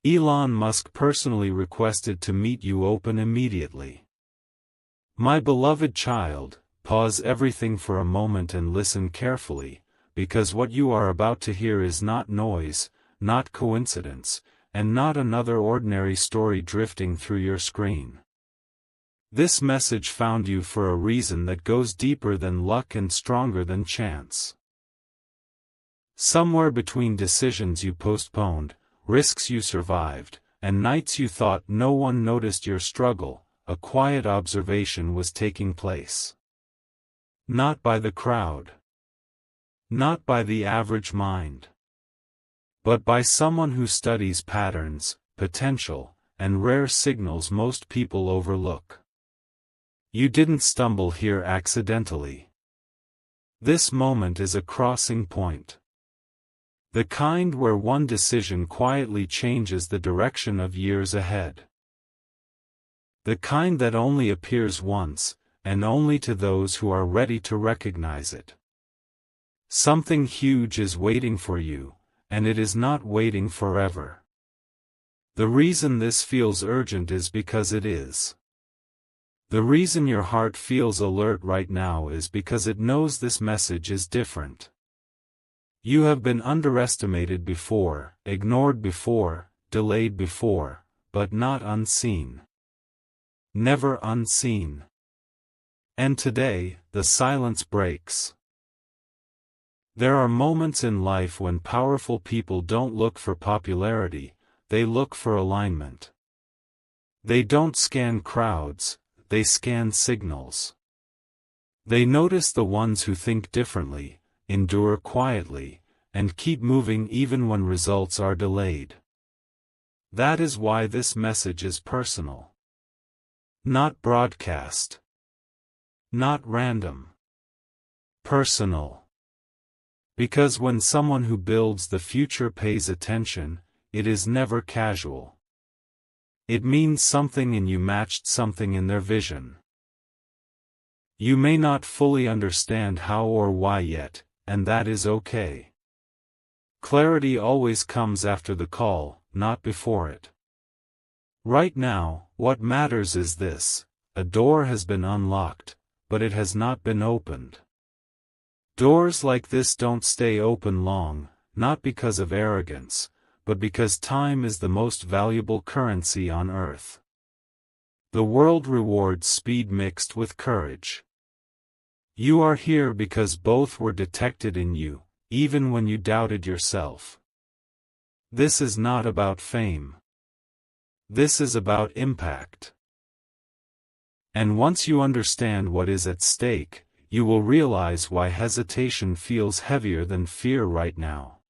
Elon Musk personally requested to meet you open immediately. My beloved child, pause everything for a moment and listen carefully, because what you are about to hear is not noise, not coincidence, and not another ordinary story drifting through your screen. This message found you for a reason that goes deeper than luck and stronger than chance. Somewhere between decisions you postponed, risks you survived, and nights you thought no one noticed your struggle, a quiet observation was taking place. Not by the crowd. Not by the average mind. But by someone who studies patterns, potential, and rare signals most people overlook. You didn't stumble here accidentally. This moment is a crossing point. The kind where one decision quietly changes the direction of years ahead. The kind that only appears once, and only to those who are ready to recognize it. Something huge is waiting for you, and it is not waiting forever. The reason this feels urgent is because it is. The reason your heart feels alert right now is because it knows this message is different. You have been underestimated before, ignored before, delayed before, but not unseen. Never unseen. And today, the silence breaks. There are moments in life when powerful people don't look for popularity, they look for alignment. They don't scan crowds, they scan signals. They notice the ones who think differently, endure quietly, and keep moving even when results are delayed. That is why this message is personal. Not broadcast. Not random. Personal. Because when someone who builds the future pays attention, it is never casual. It means something and you matched something in their vision. You may not fully understand how or why yet, and that is okay. Clarity always comes after the call, not before it. Right now, what matters is this: a door has been unlocked, but it has not been opened. Doors like this don't stay open long, not because of arrogance, but because time is the most valuable currency on earth. The world rewards speed mixed with courage. You are here because both were detected in you, even when you doubted yourself. This is not about fame. This is about impact. And once you understand what is at stake, you will realize why hesitation feels heavier than fear right now.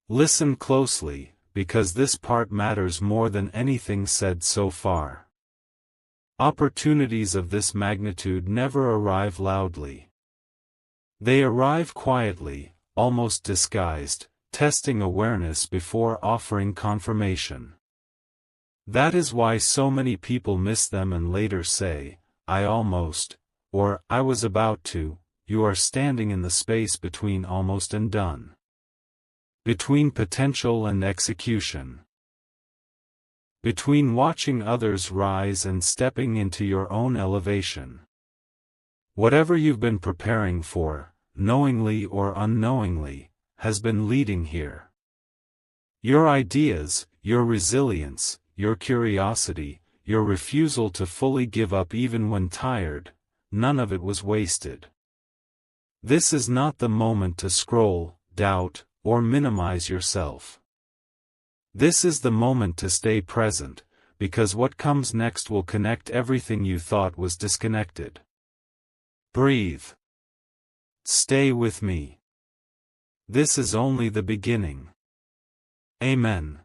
Listen closely, because this part matters more than anything said so far. Opportunities of this magnitude never arrive loudly. They arrive quietly, almost disguised, testing awareness before offering confirmation. That is why so many people miss them and later say, "I almost," or "I was about to." You are standing in the space between almost and done. Between potential and execution. Between watching others rise and stepping into your own elevation. Whatever you've been preparing for, knowingly or unknowingly, has been leading here. Your ideas, your resilience, your curiosity, your refusal to fully give up even when tired, none of it was wasted. This is not the moment to scroll, doubt, or minimize yourself. This is the moment to stay present, because what comes next will connect everything you thought was disconnected. Breathe. Stay with me. This is only the beginning. Amen.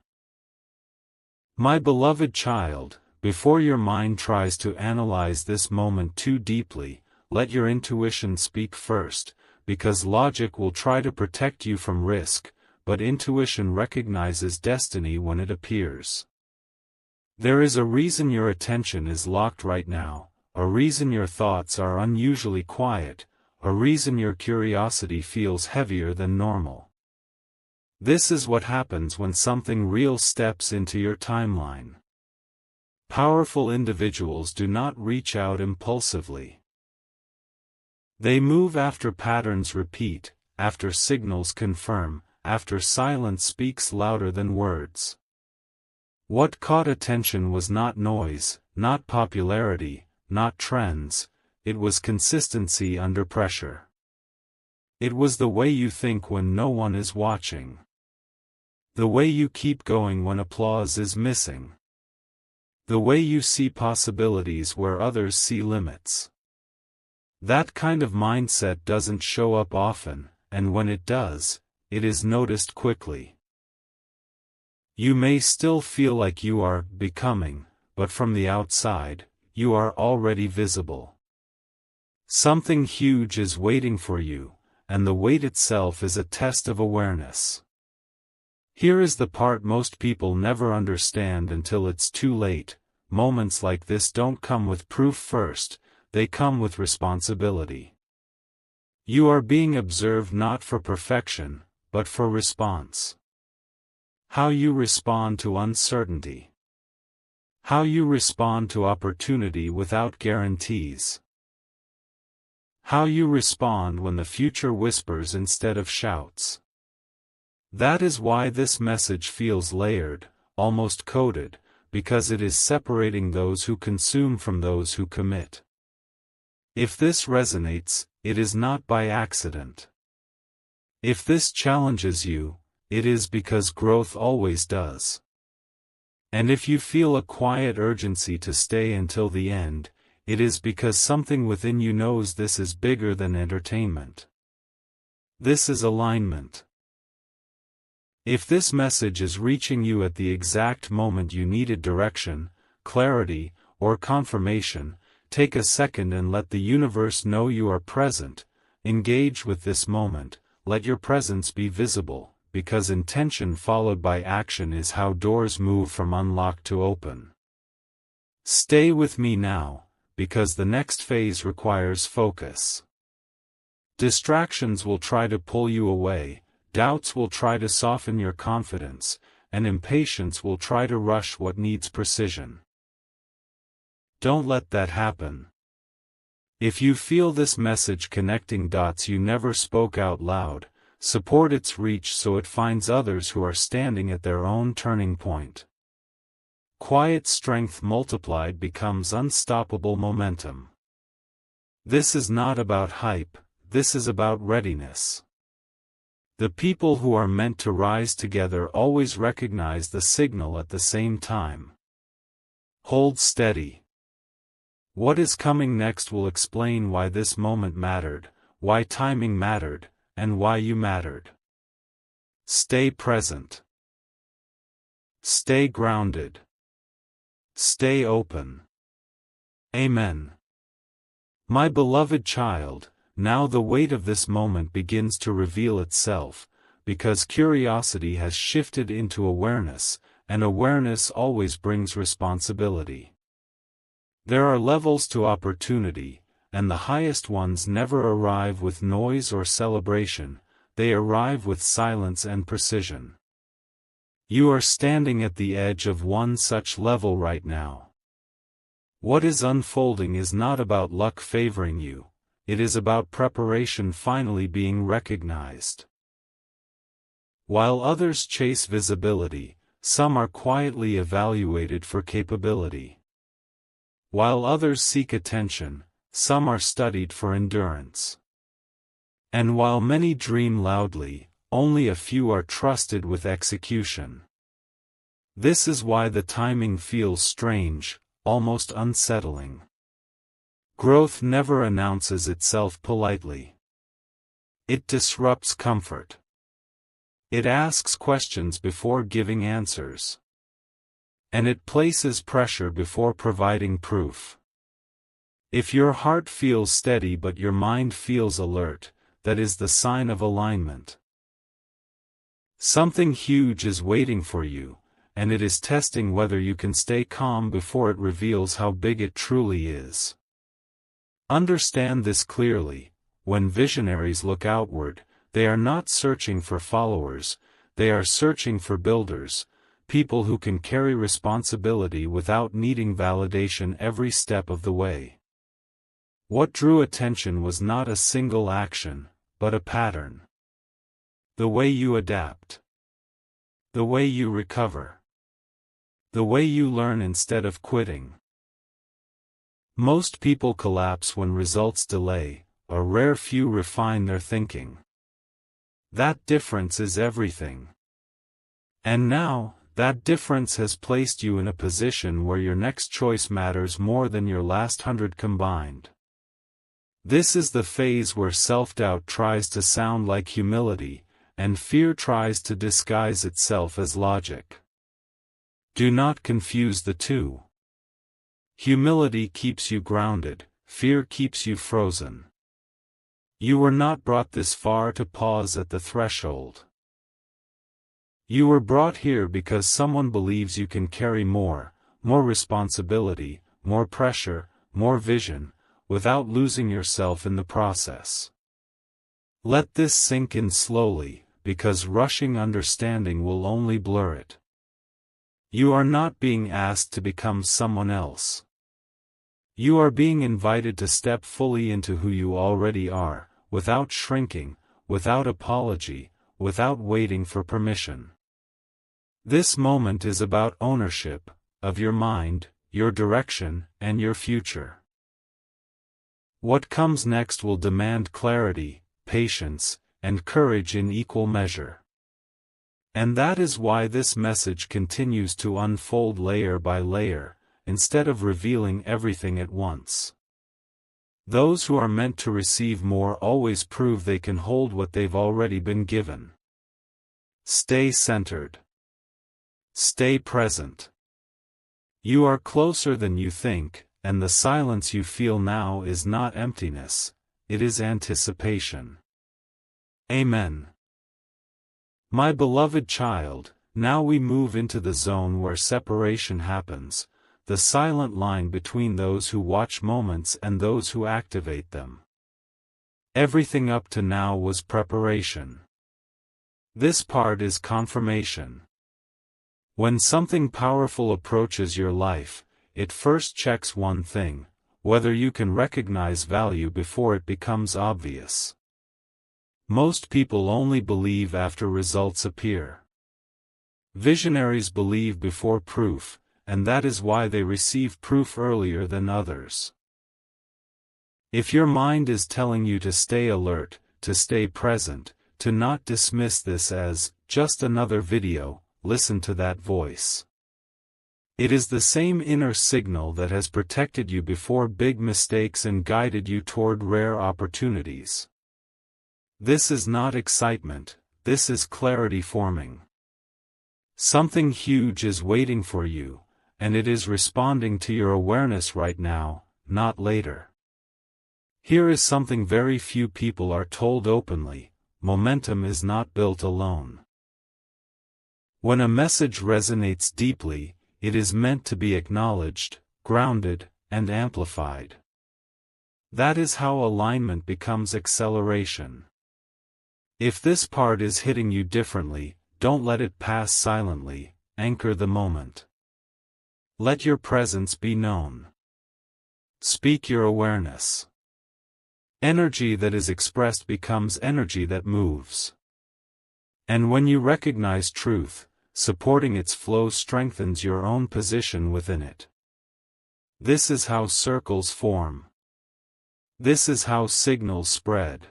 My beloved child, before your mind tries to analyze this moment too deeply, let your intuition speak first, because logic will try to protect you from risk, but intuition recognizes destiny when it appears. There is a reason your attention is locked right now, a reason your thoughts are unusually quiet, a reason your curiosity feels heavier than normal. This is what happens when something real steps into your timeline. Powerful individuals do not reach out impulsively. They move after patterns repeat, after signals confirm, after silence speaks louder than words. What caught attention was not noise, not popularity, not trends, it was consistency under pressure. It was the way you think when no one is watching. The way you keep going when applause is missing. The way you see possibilities where others see limits. That kind of mindset doesn't show up often, and when it does, it is noticed quickly. You may still feel like you are becoming, but from the outside, you are already visible. Something huge is waiting for you, and the wait itself is a test of awareness. Here is the part most people never understand until it's too late. Moments like this don't come with proof first, they come with responsibility. You are being observed not for perfection, but for response. How you respond to uncertainty. How you respond to opportunity without guarantees. How you respond when the future whispers instead of shouts. That is why this message feels layered, almost coded, because it is separating those who consume from those who commit. If this resonates, it is not by accident. If this challenges you, it is because growth always does. And if you feel a quiet urgency to stay until the end, it is because something within you knows this is bigger than entertainment. This is alignment. If this message is reaching you at the exact moment you needed direction, clarity, or confirmation, take a second and let the universe know you are present. Engage with this moment, let your presence be visible, because intention followed by action is how doors move from unlocked to open. Stay with me now, because the next phase requires focus. Distractions will try to pull you away. Doubts will try to soften your confidence, and impatience will try to rush what needs precision. Don't let that happen. If you feel this message connecting dots you never spoke out loud, support its reach so it finds others who are standing at their own turning point. Quiet strength multiplied becomes unstoppable momentum. This is not about hype, this is about readiness. The people who are meant to rise together always recognize the signal at the same time. Hold steady. What is coming next will explain why this moment mattered, why timing mattered, and why you mattered. Stay present. Stay grounded. Stay open. Amen. My beloved child, now the weight of this moment begins to reveal itself, because curiosity has shifted into awareness, and awareness always brings responsibility. There are levels to opportunity, and the highest ones never arrive with noise or celebration, they arrive with silence and precision. You are standing at the edge of one such level right now. What is unfolding is not about luck favoring you. It is about preparation finally being recognized. While others chase visibility, some are quietly evaluated for capability. While others seek attention, some are studied for endurance. And while many dream loudly, only a few are trusted with execution. This is why the timing feels strange, almost unsettling. Growth never announces itself politely. It disrupts comfort. It asks questions before giving answers. And it places pressure before providing proof. If your heart feels steady but your mind feels alert, that is the sign of alignment. Something huge is waiting for you, and it is testing whether you can stay calm before it reveals how big it truly is. Understand this clearly: when visionaries look outward, they are not searching for followers, they are searching for builders, people who can carry responsibility without needing validation every step of the way. What drew attention was not a single action, but a pattern. The way you adapt. The way you recover. The way you learn instead of quitting. Most people collapse when results delay, a rare few refine their thinking. That difference is everything. And now, that difference has placed you in a position where your next choice matters more than your last 100 combined. This is the phase where self-doubt tries to sound like humility, and fear tries to disguise itself as logic. Do not confuse the two. Humility keeps you grounded, fear keeps you frozen. You were not brought this far to pause at the threshold. You were brought here because someone believes you can carry more responsibility, more pressure, more vision, without losing yourself in the process. Let this sink in slowly, because rushing understanding will only blur it. You are not being asked to become someone else. You are being invited to step fully into who you already are, without shrinking, without apology, without waiting for permission. This moment is about ownership, of your mind, your direction, and your future. What comes next will demand clarity, patience, and courage in equal measure. And that is why this message continues to unfold layer by layer, instead of revealing everything at once. Those who are meant to receive more always prove they can hold what they've already been given. Stay centered. Stay present. You are closer than you think, and the silence you feel now is not emptiness, it is anticipation. Amen. My beloved child, now we move into the zone where separation happens, the silent line between those who watch moments and those who activate them. Everything up to now was preparation. This part is confirmation. When something powerful approaches your life, it first checks one thing: whether you can recognize value before it becomes obvious. Most people only believe after results appear. Visionaries believe before proof, and that is why they receive proof earlier than others. If your mind is telling you to stay alert, to stay present, to not dismiss this as just another video, listen to that voice. It is the same inner signal that has protected you before big mistakes and guided you toward rare opportunities. This is not excitement, this is clarity forming. Something huge is waiting for you, and it is responding to your awareness right now, not later. Here is something very few people are told openly: momentum is not built alone. When a message resonates deeply, it is meant to be acknowledged, grounded, and amplified. That is how alignment becomes acceleration. If this part is hitting you differently, don't let it pass silently, anchor the moment. Let your presence be known. Speak your awareness. Energy that is expressed becomes energy that moves. And when you recognize truth, supporting its flow strengthens your own position within it. This is how circles form. This is how signals spread.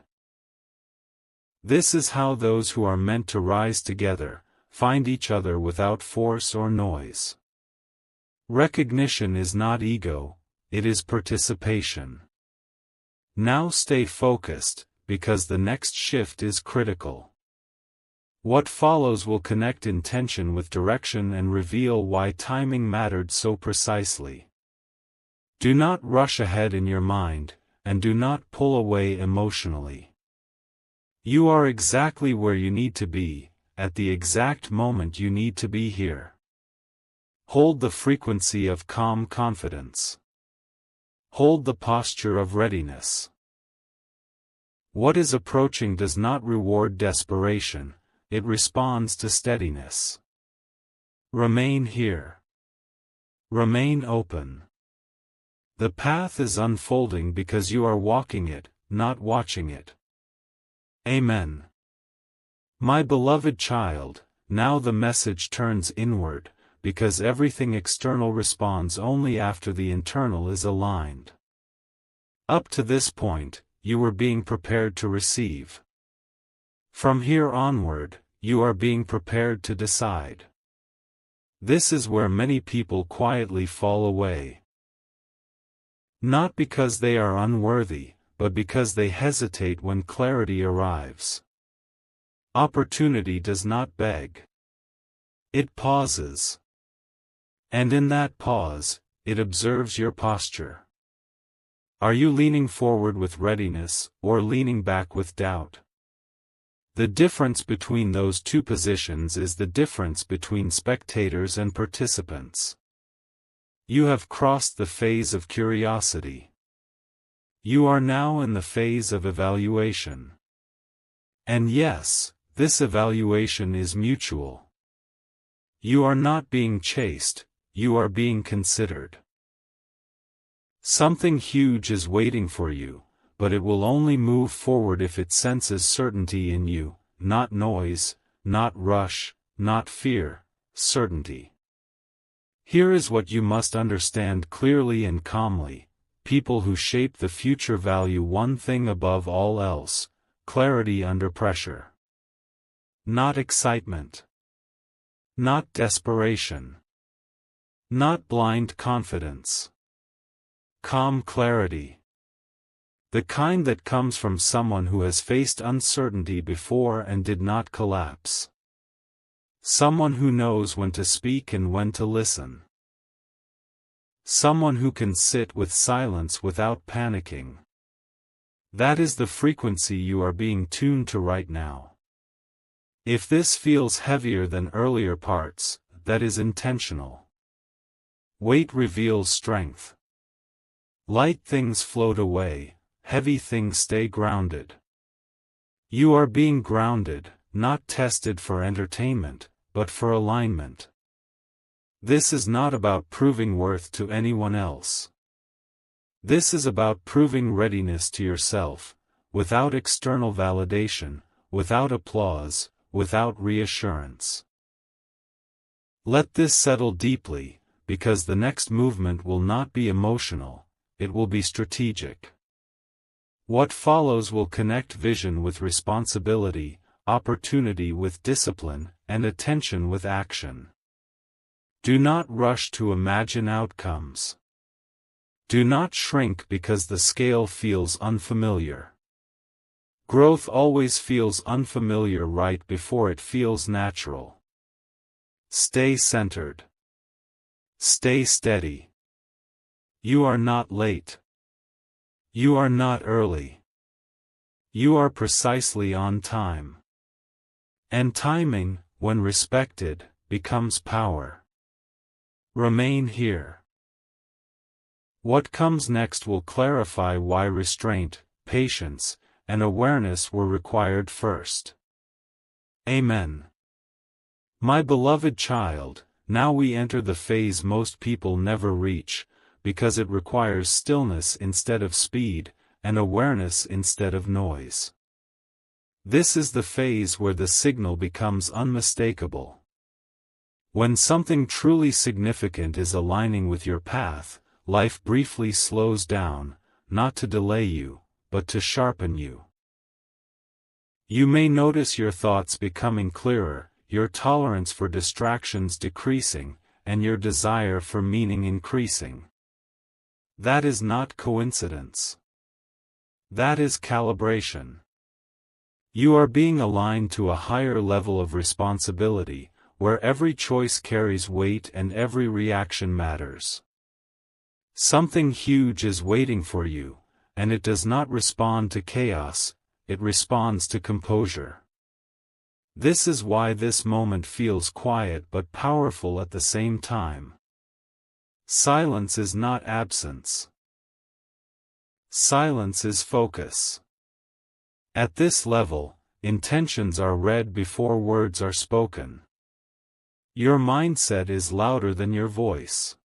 This is how those who are meant to rise together, find each other without force or noise. Recognition is not ego, it is participation. Now stay focused, because the next shift is critical. What follows will connect intention with direction and reveal why timing mattered so precisely. Do not rush ahead in your mind, and do not pull away emotionally. You are exactly where you need to be, at the exact moment you need to be here. Hold the frequency of calm confidence. Hold the posture of readiness. What is approaching does not reward desperation, it responds to steadiness. Remain here. Remain open. The path is unfolding because you are walking it, not watching it. Amen. My beloved child, now the message turns inward, because everything external responds only after the internal is aligned. Up to this point, you were being prepared to receive. From here onward, you are being prepared to decide. This is where many people quietly fall away. Not because they are unworthy, but because they hesitate when clarity arrives. Opportunity does not beg. It pauses. And in that pause, it observes your posture. Are you leaning forward with readiness, or leaning back with doubt? The difference between those two positions is the difference between spectators and participants. You have crossed the phase of curiosity. You are now in the phase of evaluation. And yes, this evaluation is mutual. You are not being chased, you are being considered. Something huge is waiting for you, but it will only move forward if it senses certainty in you, not noise, not rush, not fear, certainty. Here is what you must understand clearly and calmly: people who shape the future value one thing above all else: clarity under pressure. Not excitement. Not desperation. Not blind confidence. Calm clarity. The kind that comes from someone who has faced uncertainty before and did not collapse. Someone who knows when to speak and when to listen. Someone who can sit with silence without panicking. That is the frequency you are being tuned to right now. If this feels heavier than earlier parts, that is intentional. Weight reveals strength. Light things float away, heavy things stay grounded. You are being grounded, not tested for entertainment, but for alignment. This is not about proving worth to anyone else. This is about proving readiness to yourself, without external validation, without applause, without reassurance. Let this settle deeply, because the next movement will not be emotional, it will be strategic. What follows will connect vision with responsibility, opportunity with discipline, and attention with action. Do not rush to imagine outcomes. Do not shrink because the scale feels unfamiliar. Growth always feels unfamiliar right before it feels natural. Stay centered. Stay steady. You are not late. You are not early. You are precisely on time. And timing, when respected, becomes power. Remain here. What comes next will clarify why restraint, patience, and awareness were required first. Amen. My beloved child, now we enter the phase most people never reach, because it requires stillness instead of speed, and awareness instead of noise. This is the phase where the signal becomes unmistakable. When something truly significant is aligning with your path, life briefly slows down, not to delay you, but to sharpen you. You may notice your thoughts becoming clearer, your tolerance for distractions decreasing, and your desire for meaning increasing. That is not coincidence. That is calibration. You are being aligned to a higher level of responsibility, where every choice carries weight and every reaction matters. Something huge is waiting for you, and it does not respond to chaos, it responds to composure. This is why this moment feels quiet but powerful at the same time. Silence is not absence. Silence is focus. At this level, intentions are read before words are spoken. Your mindset is louder than your voice.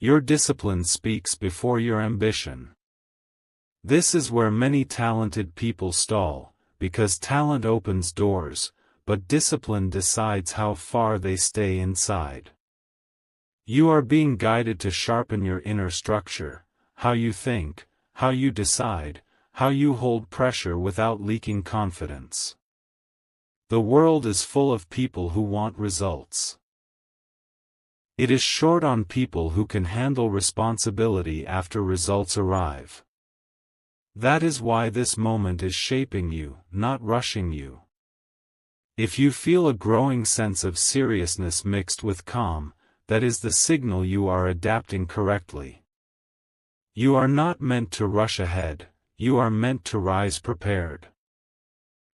Your discipline speaks before your ambition. This is where many talented people stall, because talent opens doors, but discipline decides how far they stay inside. You are being guided to sharpen your inner structure, how you think, how you decide, how you hold pressure without leaking confidence. The world is full of people who want results. It is short on people who can handle responsibility after results arrive. That is why this moment is shaping you, not rushing you. If you feel a growing sense of seriousness mixed with calm, that is the signal you are adapting correctly. You are not meant to rush ahead, you are meant to rise prepared.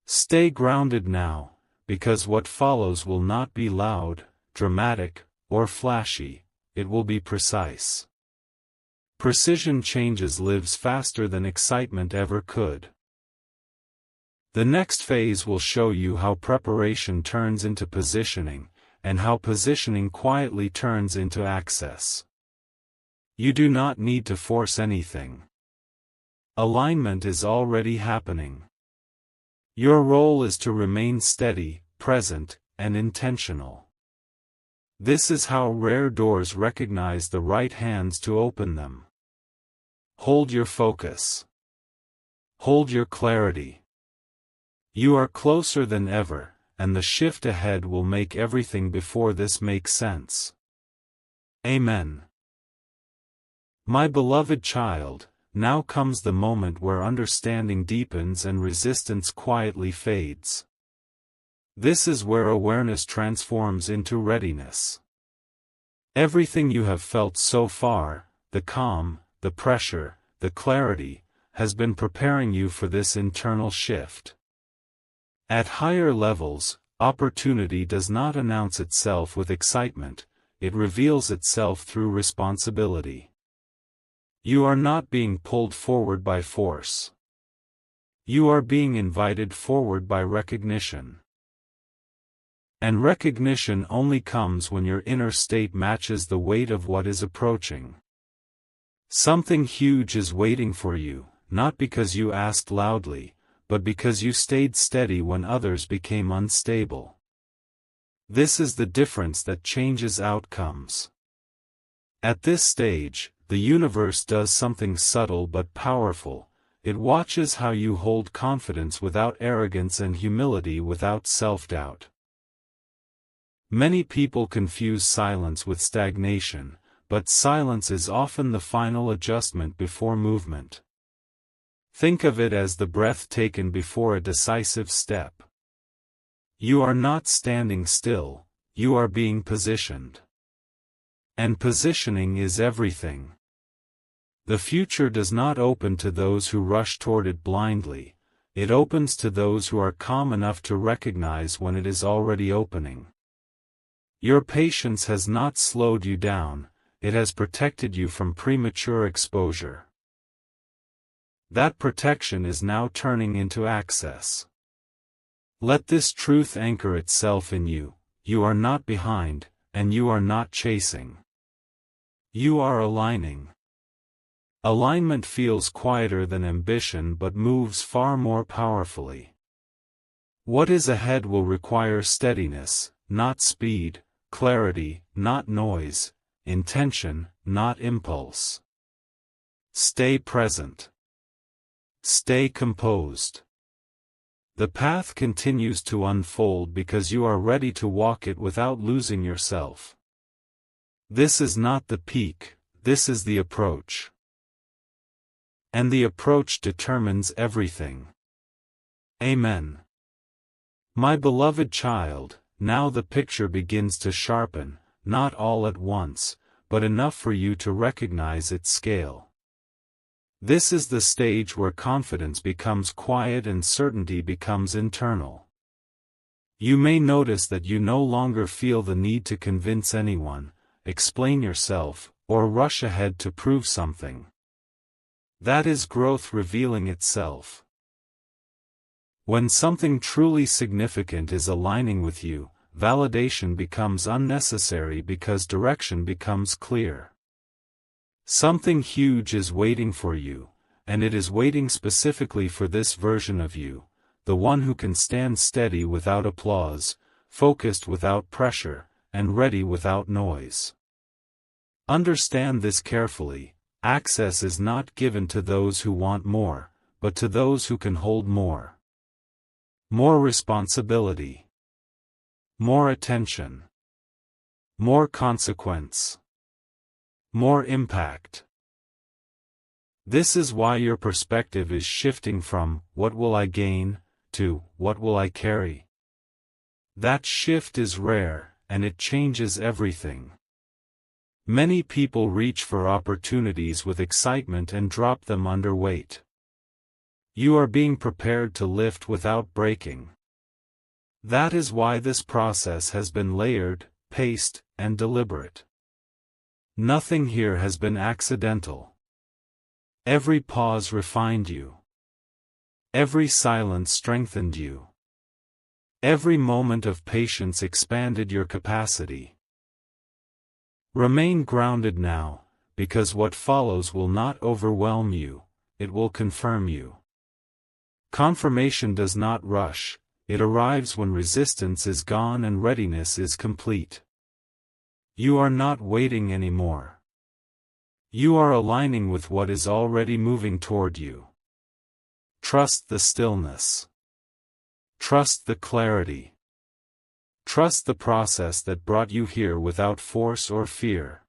Stay grounded now, because what follows will not be loud, dramatic, or flashy, it will be precise. Precision changes lives faster than excitement ever could. The next phase will show you how preparation turns into positioning, and how positioning quietly turns into access. You do not need to force anything. Alignment is already happening. Your role is to remain steady, present, and intentional. This is how rare doors recognize the right hands to open them. Hold your focus. Hold your clarity. You are closer than ever, and the shift ahead will make everything before this make sense. Amen. My beloved child, now comes the moment where understanding deepens and resistance quietly fades. This is where awareness transforms into readiness. Everything you have felt so far, the calm, the pressure, the clarity, has been preparing you for this internal shift. At higher levels, opportunity does not announce itself with excitement, it reveals itself through responsibility. You are not being pulled forward by force. You are being invited forward by recognition. And recognition only comes when your inner state matches the weight of what is approaching. Something huge is waiting for you, not because you asked loudly, but because you stayed steady when others became unstable. This is the difference that changes outcomes. At this stage, the universe does something subtle but powerful. It watches how you hold confidence without arrogance and humility without self-doubt. Many people confuse silence with stagnation, but silence is often the final adjustment before movement. Think of it as the breath taken before a decisive step. You are not standing still, you are being positioned. And positioning is everything. The future does not open to those who rush toward it blindly, it opens to those who are calm enough to recognize when it is already opening. Your patience has not slowed you down, it has protected you from premature exposure. That protection is now turning into access. Let this truth anchor itself in you: you are not behind, and you are not chasing. You are aligning. Alignment feels quieter than ambition but moves far more powerfully. What is ahead will require steadiness, not speed, clarity, not noise, intention, not impulse. Stay present. Stay composed. The path continues to unfold because you are ready to walk it without losing yourself. This is not the peak, this is the approach. And the approach determines everything. Amen. My beloved child, now the picture begins to sharpen, not all at once, but enough for you to recognize its scale. This is the stage where confidence becomes quiet and certainty becomes internal. You may notice that you no longer feel the need to convince anyone, explain yourself, or rush ahead to prove something. That is growth revealing itself. When something truly significant is aligning with you, validation becomes unnecessary because direction becomes clear. Something huge is waiting for you, and it is waiting specifically for this version of you, the one who can stand steady without applause, focused without pressure, and ready without noise. Understand this carefully: access is not given to those who want more, but to those who can hold more. More responsibility. More attention. More consequence. More impact. This is why your perspective is shifting from, "What will I gain?" to, "What will I carry?" That shift is rare, and it changes everything. Many people reach for opportunities with excitement and drop them under weight. You are being prepared to lift without breaking. That is why this process has been layered, paced, and deliberate. Nothing here has been accidental. Every pause refined you. Every silence strengthened you. Every moment of patience expanded your capacity. Remain grounded now, because what follows will not overwhelm you, it will confirm you. Confirmation does not rush, it arrives when resistance is gone and readiness is complete. You are not waiting anymore. You are aligning with what is already moving toward you. Trust the stillness. Trust the clarity. Trust the process that brought you here without force or fear.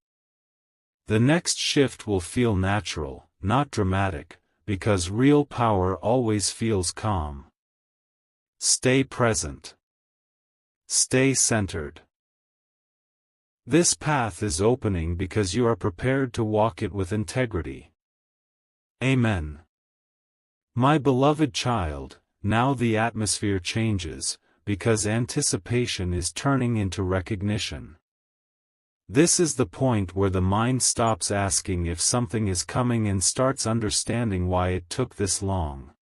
The next shift will feel natural, not dramatic, because real power always feels calm. Stay present. Stay centered. This path is opening because you are prepared to walk it with integrity. Amen. My beloved child, now the atmosphere changes, because anticipation is turning into recognition. This is the point where the mind stops asking if something is coming and starts understanding why it took this long.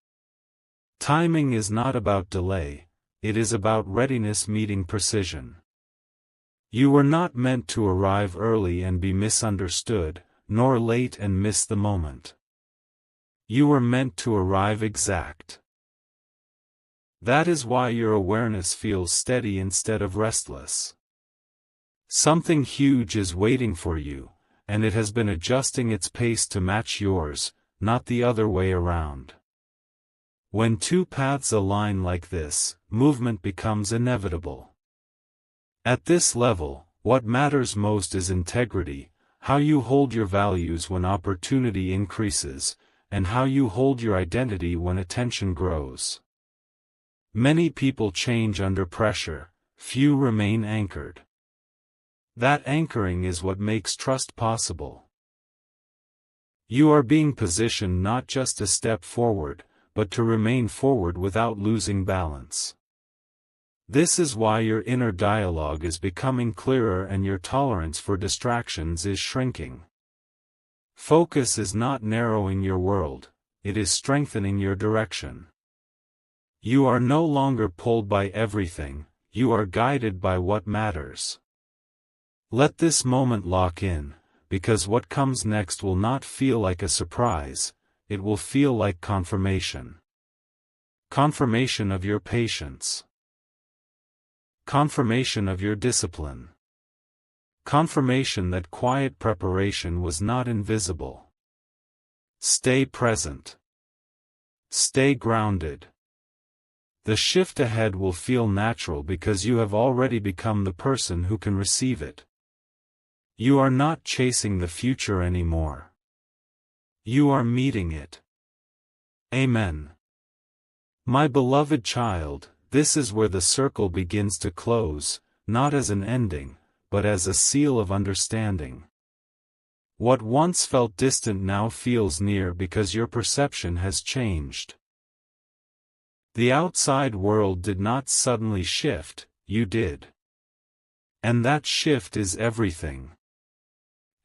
Timing is not about delay, it is about readiness meeting precision. You were not meant to arrive early and be misunderstood, nor late and miss the moment. You were meant to arrive exact. That is why your awareness feels steady instead of restless. Something huge is waiting for you, and it has been adjusting its pace to match yours, not the other way around. When two paths align like this, movement becomes inevitable. At this level, what matters most is integrity, how you hold your values when opportunity increases, and how you hold your identity when attention grows. Many people change under pressure, few remain anchored. That anchoring is what makes trust possible. You are being positioned not just to step forward, but to remain forward without losing balance. This is why your inner dialogue is becoming clearer and your tolerance for distractions is shrinking. Focus is not narrowing your world, it is strengthening your direction. You are no longer pulled by everything, you are guided by what matters. Let this moment lock in, because what comes next will not feel like a surprise, it will feel like confirmation. Confirmation of your patience. Confirmation of your discipline. Confirmation that quiet preparation was not invisible. Stay present. Stay grounded. The shift ahead will feel natural because you have already become the person who can receive it. You are not chasing the future anymore. You are meeting it. Amen. My beloved child, this is where the circle begins to close, not as an ending, but as a seal of understanding. What once felt distant now feels near because your perception has changed. The outside world did not suddenly shift, you did. And that shift is everything.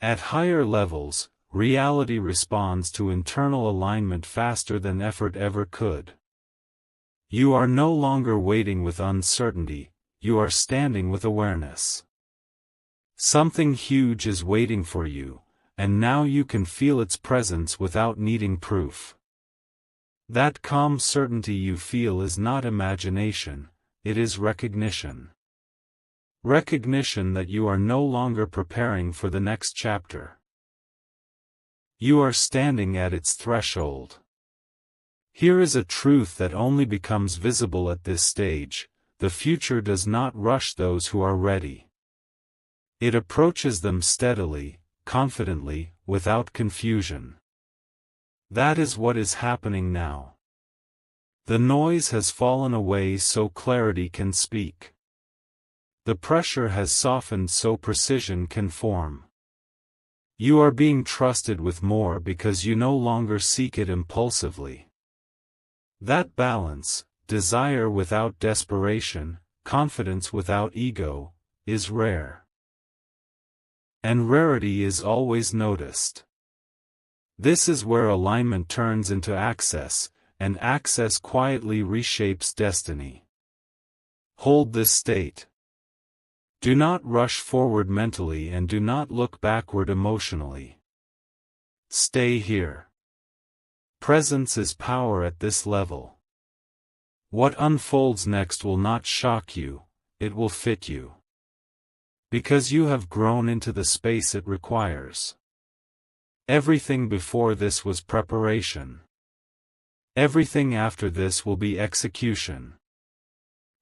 At higher levels, reality responds to internal alignment faster than effort ever could. You are no longer waiting with uncertainty, you are standing with awareness. Something huge is waiting for you, and now you can feel its presence without needing proof. That calm certainty you feel is not imagination, it is recognition. Recognition that you are no longer preparing for the next chapter. You are standing at its threshold. Here is a truth that only becomes visible at this stage: the future does not rush those who are ready. It approaches them steadily, confidently, without confusion. That is what is happening now. The noise has fallen away so clarity can speak. The pressure has softened so precision can form. You are being trusted with more because you no longer seek it impulsively. That balance, desire without desperation, confidence without ego, is rare. And rarity is always noticed. This is where alignment turns into access, and access quietly reshapes destiny. Hold this state. Do not rush forward mentally and do not look backward emotionally. Stay here. Presence is power at this level. What unfolds next will not shock you, it will fit you. Because you have grown into the space it requires. Everything before this was preparation. Everything after this will be execution.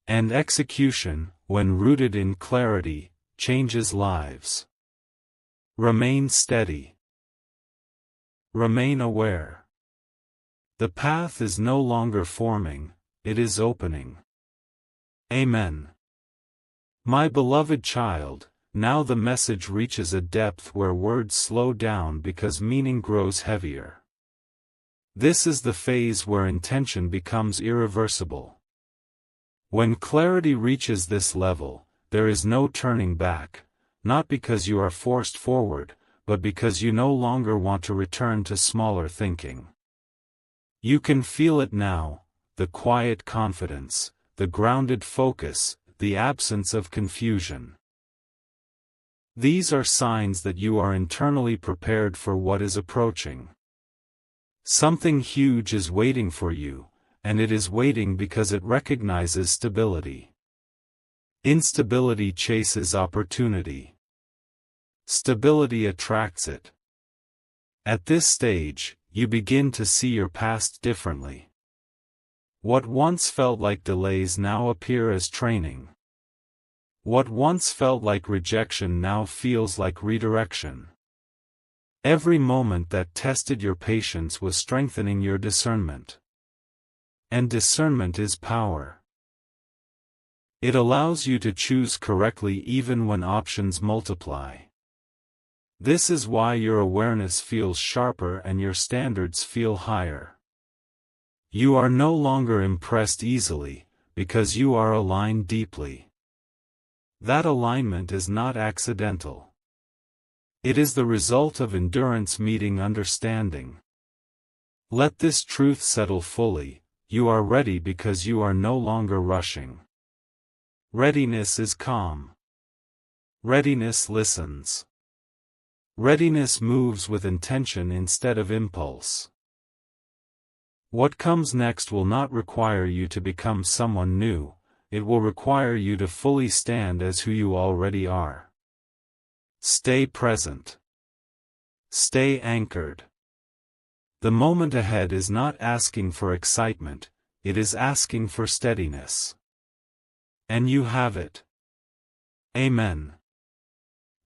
And execution, when rooted in clarity, changes lives. Remain steady. Remain aware. The path is no longer forming, it is opening. Amen. My beloved child, now the message reaches a depth where words slow down because meaning grows heavier. This is the phase where intention becomes irreversible. When clarity reaches this level, there is no turning back, not because you are forced forward, but because you no longer want to return to smaller thinking. You can feel it now, the quiet confidence, the grounded focus, the absence of confusion. These are signs that you are internally prepared for what is approaching. Something huge is waiting for you, and it is waiting because it recognizes stability. Instability chases opportunity. Stability attracts it. At this stage, you begin to see your past differently. What once felt like delays now appear as training. What once felt like rejection now feels like redirection. Every moment that tested your patience was strengthening your discernment. And discernment is power. It allows you to choose correctly even when options multiply. This is why your awareness feels sharper and your standards feel higher. You are no longer impressed easily, because you are aligned deeply. That alignment is not accidental. It is the result of endurance meeting understanding. Let this truth settle fully: you are ready because you are no longer rushing. Readiness is calm. Readiness listens. Readiness moves with intention instead of impulse. What comes next will not require you to become someone new, it will require you to fully stand as who you already are. Stay present. Stay anchored. The moment ahead is not asking for excitement, it is asking for steadiness. And you have it. Amen.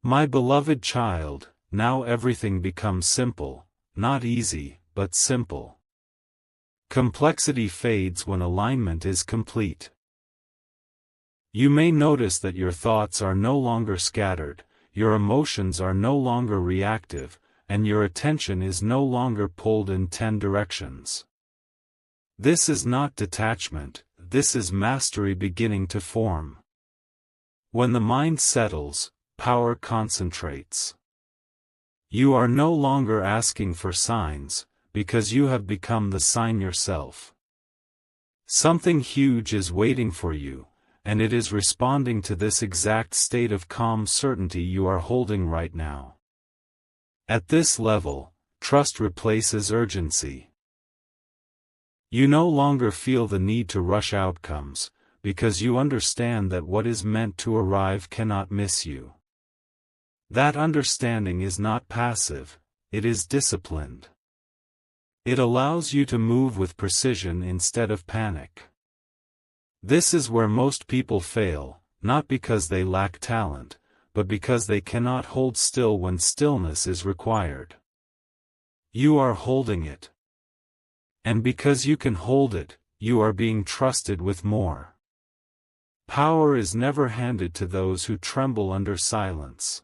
My beloved child, now everything becomes simple, not easy, but simple. Complexity fades when alignment is complete. You may notice that your thoughts are no longer scattered, your emotions are no longer reactive, and your attention is no longer pulled in 10 directions. This is not detachment, this is mastery beginning to form. When the mind settles, power concentrates. You are no longer asking for signs, because you have become the sign yourself. Something huge is waiting for you, and it is responding to this exact state of calm certainty you are holding right now. At this level, trust replaces urgency. You no longer feel the need to rush outcomes, because you understand that what is meant to arrive cannot miss you. That understanding is not passive, it is disciplined. It allows you to move with precision instead of panic. This is where most people fail, not because they lack talent, but because they cannot hold still when stillness is required. You are holding it. And because you can hold it, you are being trusted with more. Power is never handed to those who tremble under silence.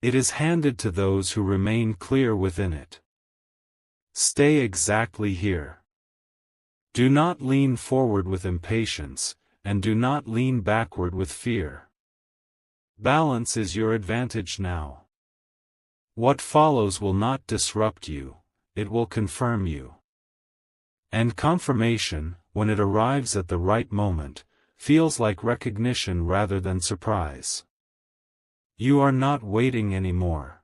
It is handed to those who remain clear within it. Stay exactly here. Do not lean forward with impatience, and do not lean backward with fear. Balance is your advantage now. What follows will not disrupt you, it will confirm you. And confirmation, when it arrives at the right moment, feels like recognition rather than surprise. You are not waiting anymore.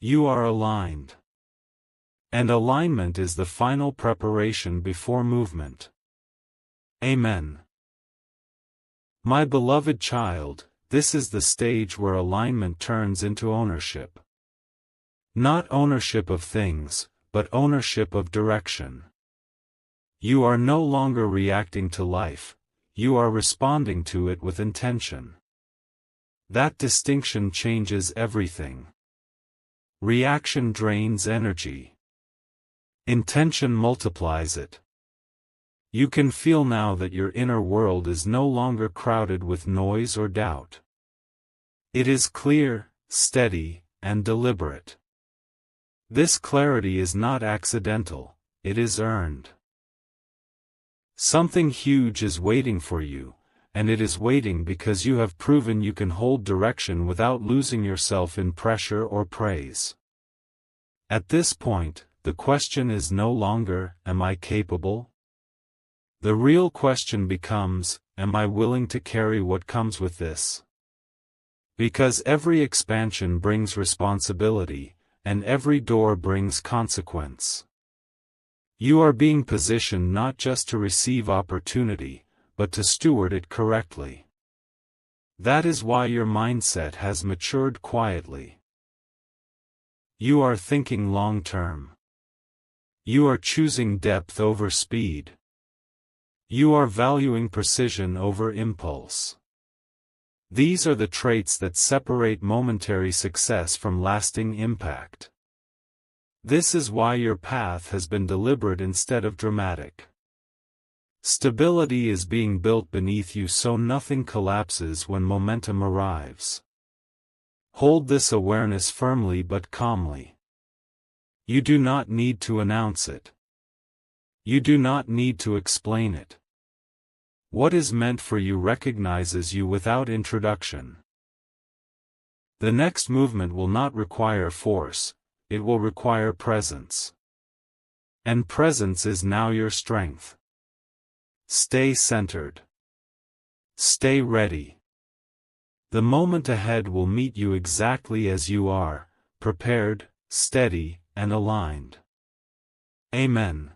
You are aligned. And alignment is the final preparation before movement. Amen. My beloved child, this is the stage where alignment turns into ownership. Not ownership of things, but ownership of direction. You are no longer reacting to life, you are responding to it with intention. That distinction changes everything. Reaction drains energy. Intention multiplies it. You can feel now that your inner world is no longer crowded with noise or doubt. It is clear, steady, and deliberate. This clarity is not accidental, it is earned. Something huge is waiting for you, and it is waiting because you have proven you can hold direction without losing yourself in pressure or praise. At this point, the question is no longer, am I capable? The real question becomes, am I willing to carry what comes with this? Because every expansion brings responsibility, and every door brings consequence. You are being positioned not just to receive opportunity, but to steward it correctly. That is why your mindset has matured quietly. You are thinking long-term. You are choosing depth over speed. You are valuing precision over impulse. These are the traits that separate momentary success from lasting impact. This is why your path has been deliberate instead of dramatic. Stability is being built beneath you so nothing collapses when momentum arrives. Hold this awareness firmly but calmly. You do not need to announce it. You do not need to explain it. What is meant for you recognizes you without introduction. The next movement will not require force, it will require presence. And presence is now your strength. Stay centered. Stay ready. The moment ahead will meet you exactly as you are, prepared, steady, and aligned. Amen.